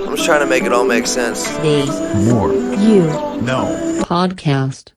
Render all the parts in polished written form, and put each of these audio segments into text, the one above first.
I'm just trying to make it all make sense. The More. You No. Podcast.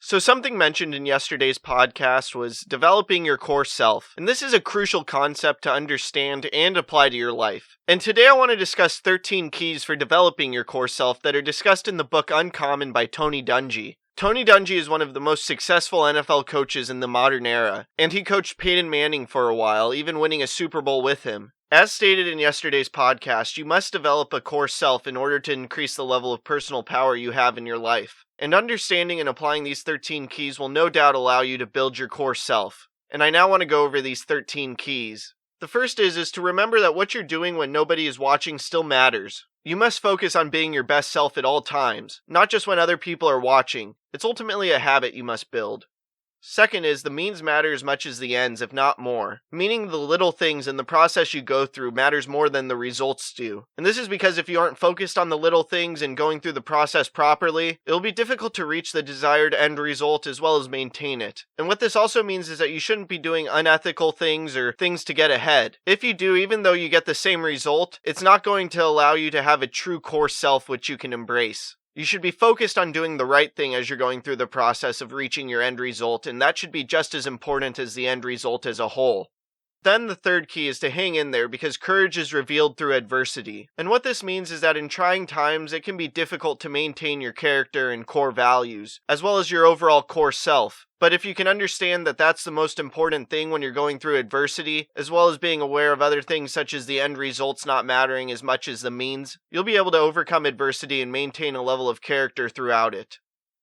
So something mentioned in yesterday's podcast was developing your core self, and this is a crucial concept to understand and apply to your life. And today I want to discuss 13 keys for developing your core self that are discussed in the book Uncommon by Tony Dungy. Tony Dungy is one of the most successful NFL coaches in the modern era, and he coached Peyton Manning for a while, even winning a Super Bowl with him. As stated in yesterday's podcast, you must develop a core self in order to increase the level of personal power you have in your life. And understanding and applying these 13 keys will no doubt allow you to build your core self. And I now want to go over these 13 keys. The first is to remember that what you're doing when nobody is watching still matters. You must focus on being your best self at all times, not just when other people are watching. It's ultimately a habit you must build. Second is the means matter as much as the ends, if not more. Meaning the little things in the process you go through matters more than the results do. And this is because if you aren't focused on the little things and going through the process properly, it'll be difficult to reach the desired end result as well as maintain it. And what this also means is that you shouldn't be doing unethical things or things to get ahead. If you do, even though you get the same result, it's not going to allow you to have a true core self which you can embrace. You should be focused on doing the right thing as you're going through the process of reaching your end result, and that should be just as important as the end result as a whole. Then the third key is to hang in there because courage is revealed through adversity. And what this means is that in trying times, it can be difficult to maintain your character and core values, as well as your overall core self. But if you can understand that that's the most important thing when you're going through adversity, as well as being aware of other things such as the end results not mattering as much as the means, you'll be able to overcome adversity and maintain a level of character throughout it.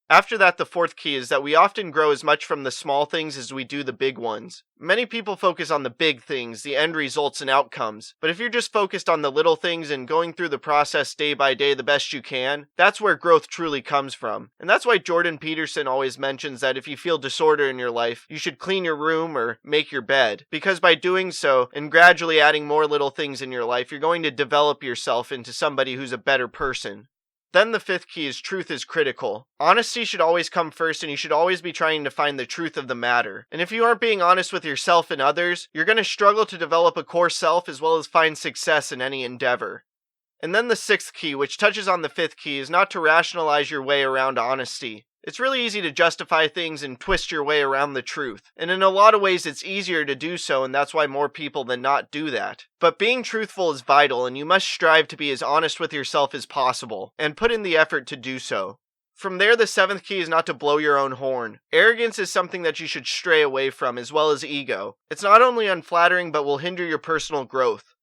After that, the fourth key is that we often grow as much from the small things as we do the big ones. Many people focus on the big things, the end results and outcomes, but if you're just focused on the little things and going through the process day by day the best you can, that's where growth truly comes from. And that's why Jordan Peterson always mentions that if you feel disorder in your life, you should clean your room or make your bed. Because by doing so, and gradually adding more little things in your life, you're going to develop yourself into somebody who's a better person. Then the fifth key is truth is critical. Honesty should always come first, and you should always be trying to find the truth of the matter. And if you aren't being honest with yourself and others, you're going to struggle to develop a core self as well as find success in any endeavor. And then the sixth key, which touches on the fifth key, is not to rationalize your way around honesty. It's really easy to justify things and twist your way around the truth. And in a lot of ways it's easier to do so, and that's why more people than not do that. But being truthful is vital, and you must strive to be as honest with yourself as possible, and put in the effort to do so. From there, the seventh key is not to blow your own horn. Arrogance is something that you should stray away from, as well as ego. It's not only unflattering, but will hinder your personal growth.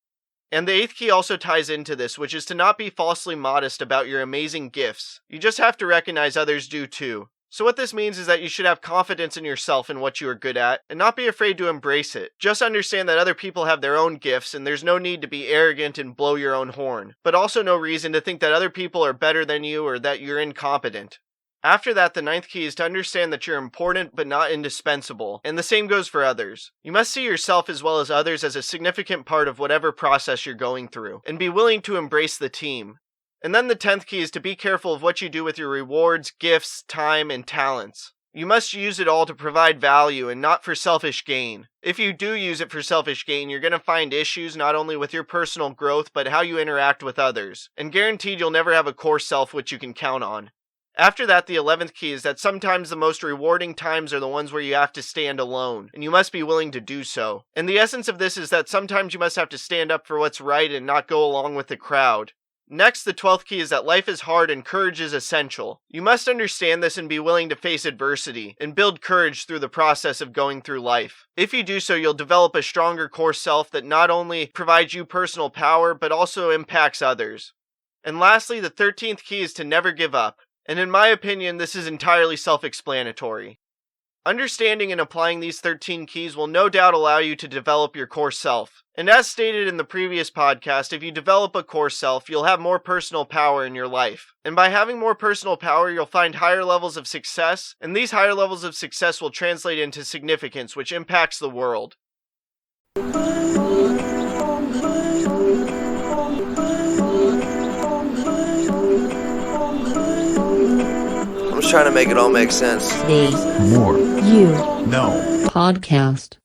And the eighth key also ties into this, which is to not be falsely modest about your amazing gifts. You just have to recognize others do too. So what this means is that you should have confidence in yourself and what you are good at, and not be afraid to embrace it. Just understand that other people have their own gifts, and there's no need to be arrogant and blow your own horn. But also no reason to think that other people are better than you or that you're incompetent. After that, the ninth key is to understand that you're important but not indispensable, and the same goes for others. You must see yourself as well as others as a significant part of whatever process you're going through, and be willing to embrace the team. And then the 10th key is to be careful of what you do with your rewards, gifts, time, and talents. You must use it all to provide value and not for selfish gain. If you do use it for selfish gain, you're going to find issues not only with your personal growth, but how you interact with others. And guaranteed you'll never have a core self which you can count on. After that, the 11th key is that sometimes the most rewarding times are the ones where you have to stand alone, and you must be willing to do so. And the essence of this is that sometimes you must have to stand up for what's right and not go along with the crowd. Next, the 12th key is that life is hard and courage is essential. You must understand this and be willing to face adversity, and build courage through the process of going through life. If you do so, you'll develop a stronger core self that not only provides you personal power, but also impacts others. And lastly, the 13th key is to never give up. And in my opinion, this is entirely self-explanatory. Understanding and applying these 13 keys will no doubt allow you to develop your core self. And as stated in the previous podcast, if you develop a core self, you'll have more personal power in your life. And by having more personal power, you'll find higher levels of success, and these higher levels of success will translate into significance, which impacts the world. I'm just trying to make it all make sense. The More. You No. Podcast.